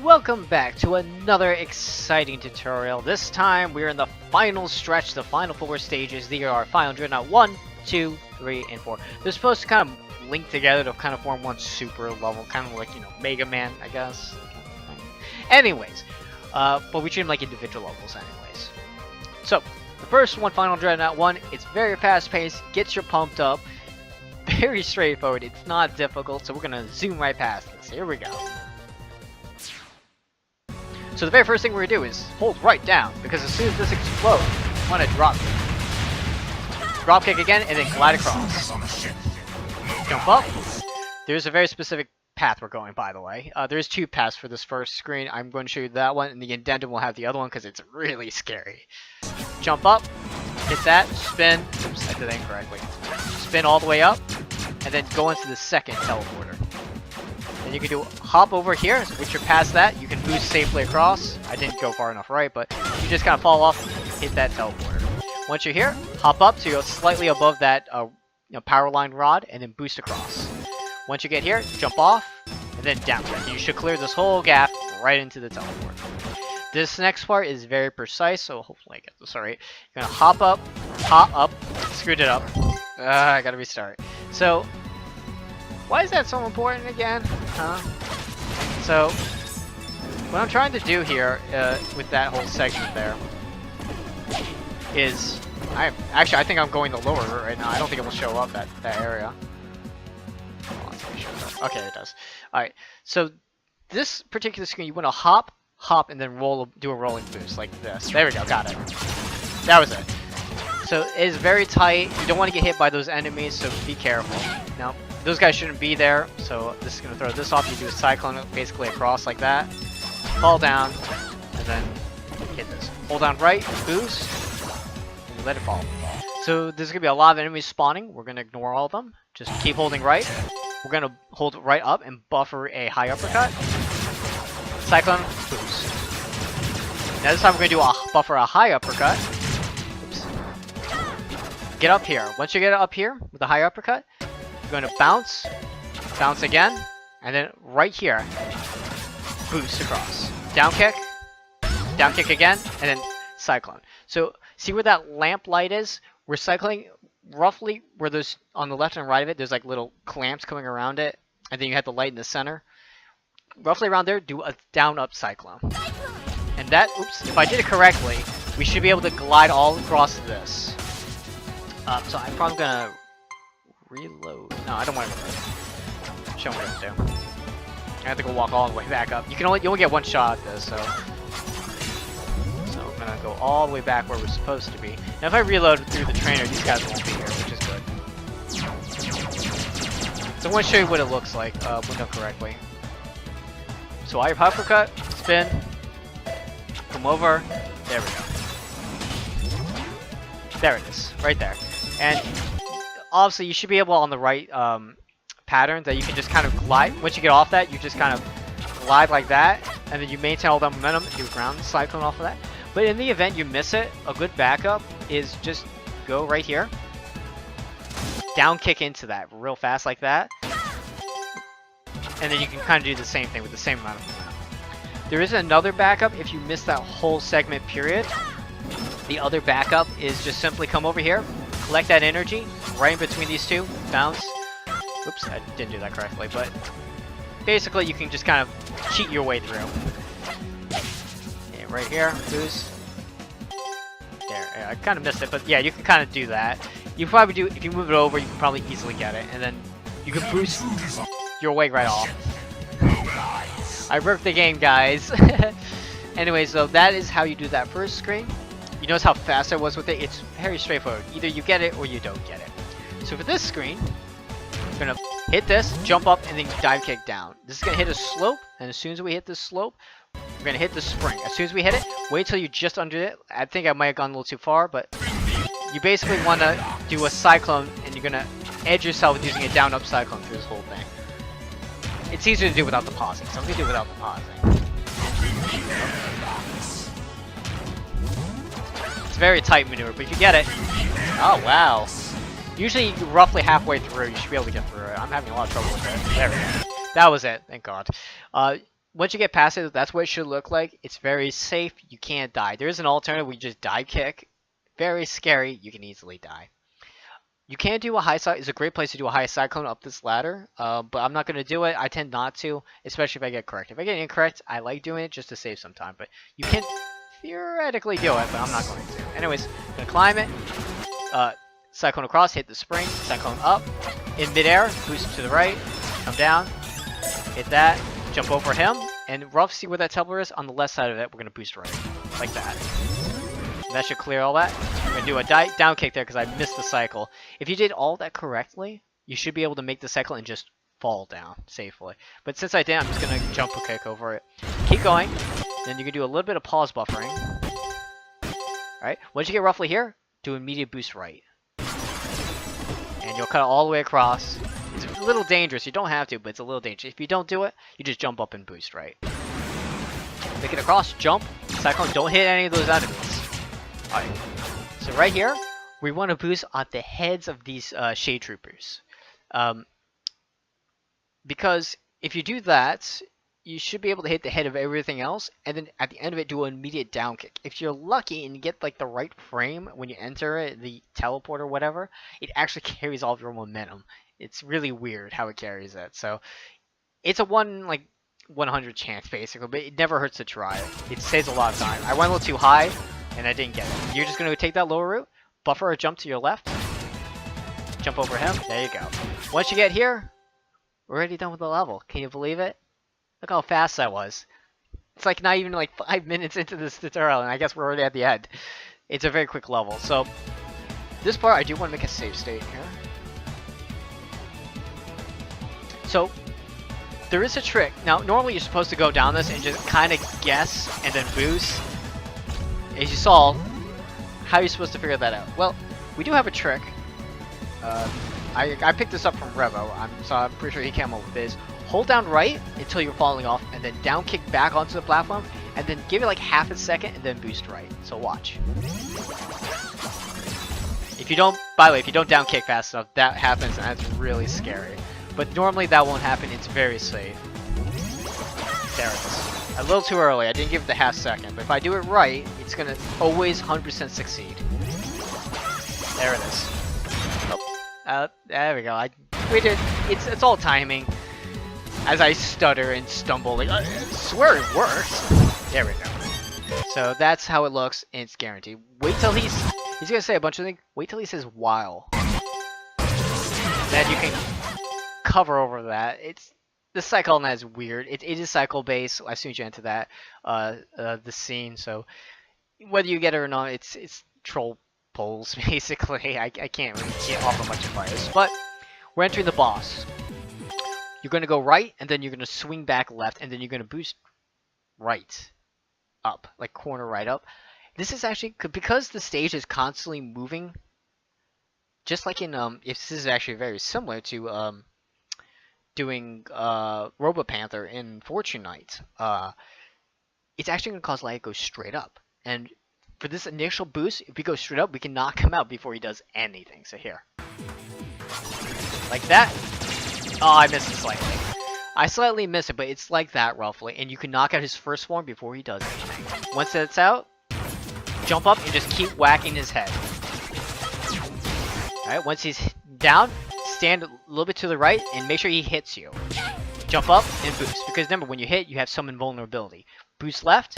Welcome back to another exciting tutorial. This time we're in the final stretch, the final 4 stages. These are our final Dreadnought 1, 2, 3, and 4. They're supposed to kind of link together to kind of form one super level, kind of like, you know, Mega Man, I guess. Anyways, but we treat them like individual levels anyways. So, the first one, Final Dreadnought 1, it's very fast-paced, gets you pumped up, very straightforward, it's not difficult, so we're gonna zoom right past this. Here we go. So the very first thing we're gonna do is hold right down, because as soon as this explodes, you want to drop kick. Drop kick again, and then glide across. Jump up. There's a very specific path we're going, by the way. There's 2 paths for this first screen. I'm going to show you that one, and the Addendum will have the other one, because it's really scary. Jump up, hit that, spin. Oops, I did that incorrectly. Spin all the way up, and then go into the second teleporter. And you can do hop over here, so once you're past that, you can boost safely across. I didn't go far enough right, but you just kind of fall off, hit that teleporter. Once you're here, hop up to go slightly above that power line rod, and then boost across. Once you get here, jump off, and then down kick. You should clear this whole gap right into the teleport. This next part is very precise, so hopefully I get this alright. You're gonna hop up, screwed it up. I gotta restart. So, why is that so important again? So, what I'm trying to do here with that whole segment there is, I think I'm going the lower route right now. I don't think it will show up that area. Okay, it does. Alright, so this particular screen, you want to hop, and then do a rolling boost like this. There we go, got it. That was it. So it is very tight. You don't want to get hit by those enemies, so be careful. Now, those guys shouldn't be there, so this is going to throw this off. You do a cyclone basically across like that. Fall down, and then hit this. Hold down right, boost, and let it fall. So there's going to be a lot of enemies spawning. We're going to ignore all of them. Just keep holding right. We're going to hold right up and buffer a high uppercut. Cyclone, boost. Now this time we're going to do buffer a high uppercut. Oops. Get up here. Once you get up here with a high uppercut, you're going to bounce again, and then right here, boost across. Down kick again, and then cyclone. So see where that lamp light is? We're cycling roughly where there's, on the left and right of it, there's like little clamps coming around it, and then you have the light in the center. Roughly around there, do a down-up cyclone. And that, oops, if I did it correctly, we should be able to glide all across this. So I'm probably gonna reload. No, I don't want to reload. Show me what to do. I have to go walk all the way back up. You only get one shot at this, so I'm gonna go all the way back where we're supposed to be. Now if I reload through the trainer, these guys won't be here, which is good. So I want to show you what it looks like when done correctly. So I have uppercut, spin, come over, there we go. There it is, right there. And obviously you should be able on the right pattern that you can just kind of glide. Once you get off that, you just kind of glide like that, and then you maintain all that momentum and do a ground cyclone off of that. But in the event you miss it, a good backup is just go right here, down kick into that real fast like that. And then you can kind of do the same thing with the same amount of momentum. There is another backup if you miss that whole segment period. The other backup is just simply come over here, collect that energy right in between these two, bounce. Oops, I didn't do that correctly, but basically you can just kind of cheat your way through. Yeah, right here, boost. There, I kind of missed it, but yeah, you can kind of do that. You probably do, if you move it over, you can probably easily get it, and then you can boost your way right off. I broke the game, guys. Anyway, so that is how you do that first screen. You notice how fast I was with it? It's very straightforward. Either you get it or you don't get it. So for this screen, we're gonna hit this, jump up, and then dive kick down. This is gonna hit a slope, and as soon as we hit this slope, we're gonna hit the spring. As soon as we hit it, wait till you're just under it. I think I might have gone a little too far, but you basically wanna do a cyclone, and you're gonna edge yourself using a down-up cyclone through this whole thing. It's easier to do without the pausing, so I'm gonna do it without the pausing. It's a very tight maneuver, but you get it. Oh, wow. Usually, roughly halfway through, you should be able to get through it. I'm having a lot of trouble with it. There we go. That was it, thank God. once you get past it, that's what it should look like. It's very safe. You can't die. There is an alternative where you just dive kick. Very scary. You can easily die. You can do a high side. It's a great place to do a high cyclone up this ladder, but I'm not going to do it. I tend not to, especially if I get correct. If I get incorrect, I like doing it just to save some time. But you can theoretically do it, but I'm not going to. Anyways, I'm going to climb it. Cyclone across, hit the spring. Cyclone up. In midair, boost to the right. Come down. Hit that. Jump over him. And rough, see where that tumbler is? On the left side of it, we're going to boost right. Like that. That should clear all that. We're going to do a down kick there because I missed the cycle. If you did all that correctly, you should be able to make the cycle and just fall down safely. But since I didn't, I'm just going to jump a kick over it. Keep going. Then you can do a little bit of pause buffering. Alright, once you get roughly here, do immediate boost right. And you'll cut it all the way across. It's a little dangerous. You don't have to, but it's a little dangerous. If you don't do it, you just jump up and boost right. Make it across, jump, cyclone. Don't hit any of those enemies. Alright, so right here, we want to boost on the heads of these Shade Troopers. Because if you do that, you should be able to hit the head of everything else, and then at the end of it, do an immediate down kick. If you're lucky and you get like the right frame when you enter it, the teleport or whatever, it actually carries all of your momentum. It's really weird how it carries it. So it's a 100 chance basically, but it never hurts to try it. It saves a lot of time. I went a little too high. And I didn't get it. You're just going to take that lower route, buffer a jump to your left, jump over him, there you go. Once you get here, we're already done with the level. Can you believe it? Look how fast that was. It's like not even like 5 minutes into this tutorial, and I guess we're already at the end. It's a very quick level. So, this part, I do want to make a save state here. So, there is a trick. Now, normally you're supposed to go down this and just kind of guess and then boost. As you saw, how are you supposed to figure that out? Well, we do have a trick. I picked this up from Revo, so I'm pretty sure he came up with this. Hold down right until you're falling off, and then down kick back onto the platform, and then give it like half a second, and then boost right. So watch. If you don't, by the way, if you don't down kick fast enough, that happens, and that's really scary. But normally that won't happen. It's very safe. There it is. A little too early. I didn't give it the half second, but if I do it right, it's gonna always 100% succeed. There it is. Oh, there we go. We did. It's all timing. As I stutter and stumble, like I swear it works. There we go. So that's how it looks, and it's guaranteed. Wait till he's gonna say a bunch of things. Wait till he says "while." Then you can cover over that. The cycle on that is weird. It is cycle based as soon as you enter that the scene. So whether you get it or not, it's troll polls basically. I can't offer much advice. But we're entering the boss. You're gonna go right, and then you're gonna swing back left, and then you're gonna boost right up, like corner right up. This is actually because the stage is constantly moving. Just like in if this is actually very similar to doing Robopanther in Fortune Knight, it's actually going to cause Lilac to go straight up. And for this initial boost, if we go straight up, we can knock him out before he does anything. So here. Like that. Oh, I missed it slightly. I slightly missed it, but it's like that roughly. And you can knock out his first form before he does anything. Once that's out, jump up and just keep whacking his head. Alright, once he's down, stand a little bit to the right and make sure he hits you. Jump up and boost, because remember, when you hit, you have some invulnerability. Boost left.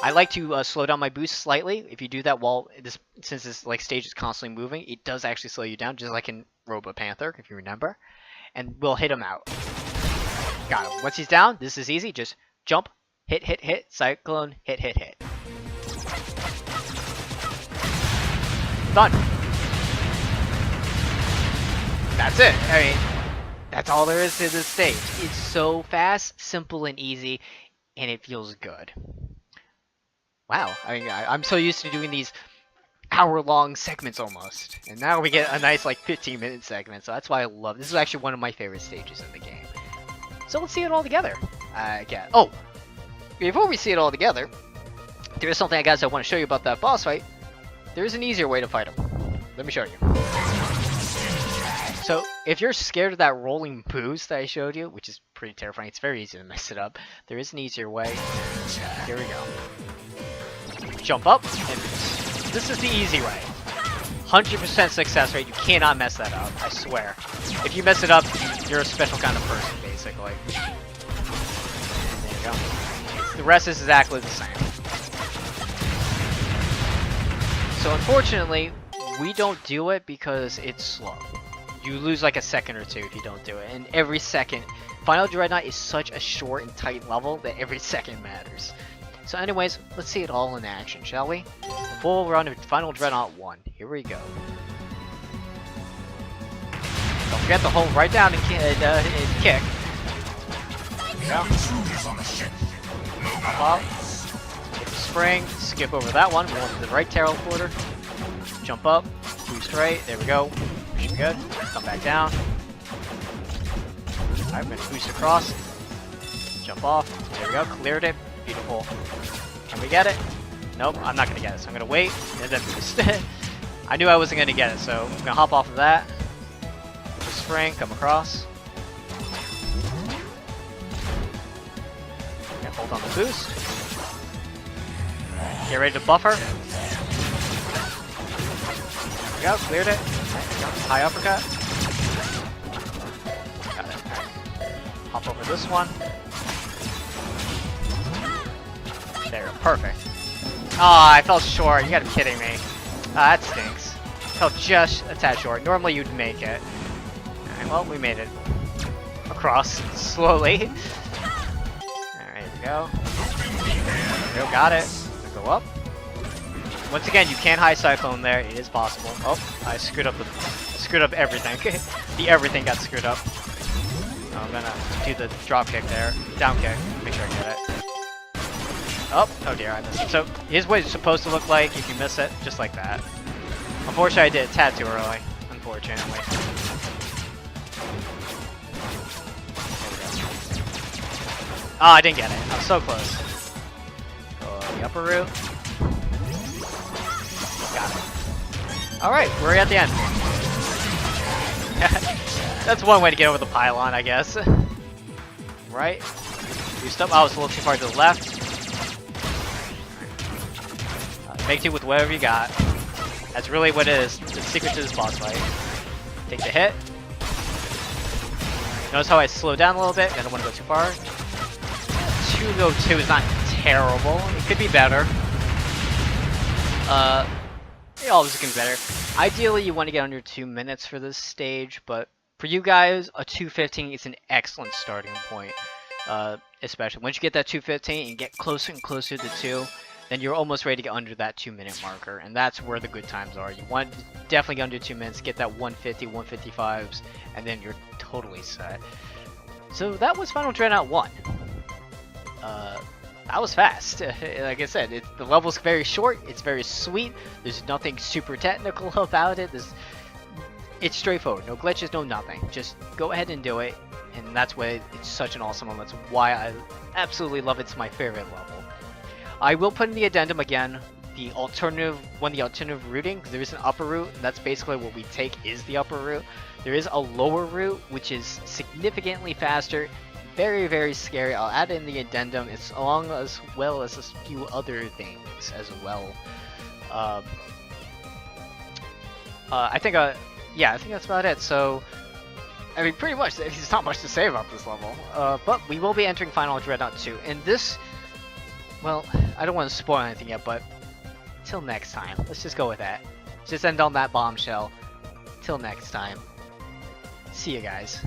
I like to slow down my boost slightly. If you do that while since this like stage is constantly moving, it does actually slow you down, just like in Robopanther, if you remember. And we'll hit him out. Got him. Once he's down, this is easy. Just jump, hit, cyclone, hit. Done. That's it. I mean, that's all there is to this stage. It's so fast, simple, and easy, and it feels good. Wow. I mean, I'm so used to doing these hour-long segments almost, and now we get a nice like 15-minute segment. So that's why I love this. Is actually one of my favorite stages in the game. So let's see it all together. Again. Oh, before we see it all together, there is something, guys, I want to show you about that boss fight. There is an easier way to fight him. Let me show you. So if you're scared of that rolling boost that I showed you, which is pretty terrifying, it's very easy to mess it up. There is an easier way. Here we go. Jump up, and this is the easy way. 100% success rate, you cannot mess that up, I swear. If you mess it up, you're a special kind of person, basically. There you go. The rest is exactly the same. So unfortunately, we don't do it because it's slow. You lose like a second or two if you don't do it, and every second, Final Dreadnought is such a short and tight level that every second matters. So anyways, let's see it all in action, shall we? A full run of Final Dreadnought 1. Here we go. Don't forget to hold right down and kick. There we go. Up. Hit the spring. Skip over that one. We're to the right teleporter. Jump up. Boost right. There we go. Should be good. Come back down. Alright, I'm gonna boost across. Jump off. There we go. Cleared it. Beautiful. Can we get it? Nope, I'm not gonna get it. So I'm gonna wait and then boost. I knew I wasn't gonna get it, so I'm gonna hop off of that. The spring, come across. Okay, hold on the boost. Get ready to buffer. There we go, cleared it. High uppercut. Got it. Right. Hop over this one. There, perfect. Ah, I fell short. You gotta be kidding me. That stinks. Fell just a tad short. Normally you'd make it. Alright, well, we made it. Across, slowly. Alright, here we go. There we go, got it. Go up. Once again, you can high cyclone there. It is possible. Oh, I screwed up everything. The everything got screwed up. I'm gonna do the drop kick there. Down kick. Make sure I get it. Oh dear, I missed it. So, here's what it's supposed to look like if you miss it, just like that. Unfortunately, I did a tad too early. Unfortunately. Oh, I didn't get it. I was so close. Go the upper route. Got it. Alright, we're at the end. That's one way to get over the pylon, I guess. Right? Boost up. Oh, it's a little too far to the left. Make do with whatever you got. That's really what it is. The secret to this boss fight. Take the hit. Notice how I slow down a little bit. I don't want to go too far. 202 is not terrible. It could be better. It always can be better. Ideally, you want to get under 2 minutes for this stage, but for you guys, a 2:15 is an excellent starting point. Especially once you get that 2:15 and get closer and closer to 2, then you're almost ready to get under that 2-minute marker, and that's where the good times are. You want to definitely get under 2 minutes, get that 150, 155s, and then you're totally set. So that was Final Dreadnought 1. That was fast. Like I said, the level's very short, it's very sweet, there's nothing super technical about it. It's straightforward, no glitches, no nothing. Just go ahead and do it, and that's why it's such an awesome one. That's why I absolutely love it. It's my favorite level. I will put in the addendum again, the alternative routing. There is an upper route, and that's basically what we take is the upper route. There is a lower route, which is significantly faster, very, very scary. I'll add in the addendum, as well as a few other things as well. I think that's about it. So, I mean, pretty much, there's not much to say about this level. But we will be entering Final Dreadnought 2, and this, well, I don't want to spoil anything yet, but till next time. Let's just go with that. Just end on that bombshell. Till next time. See you guys.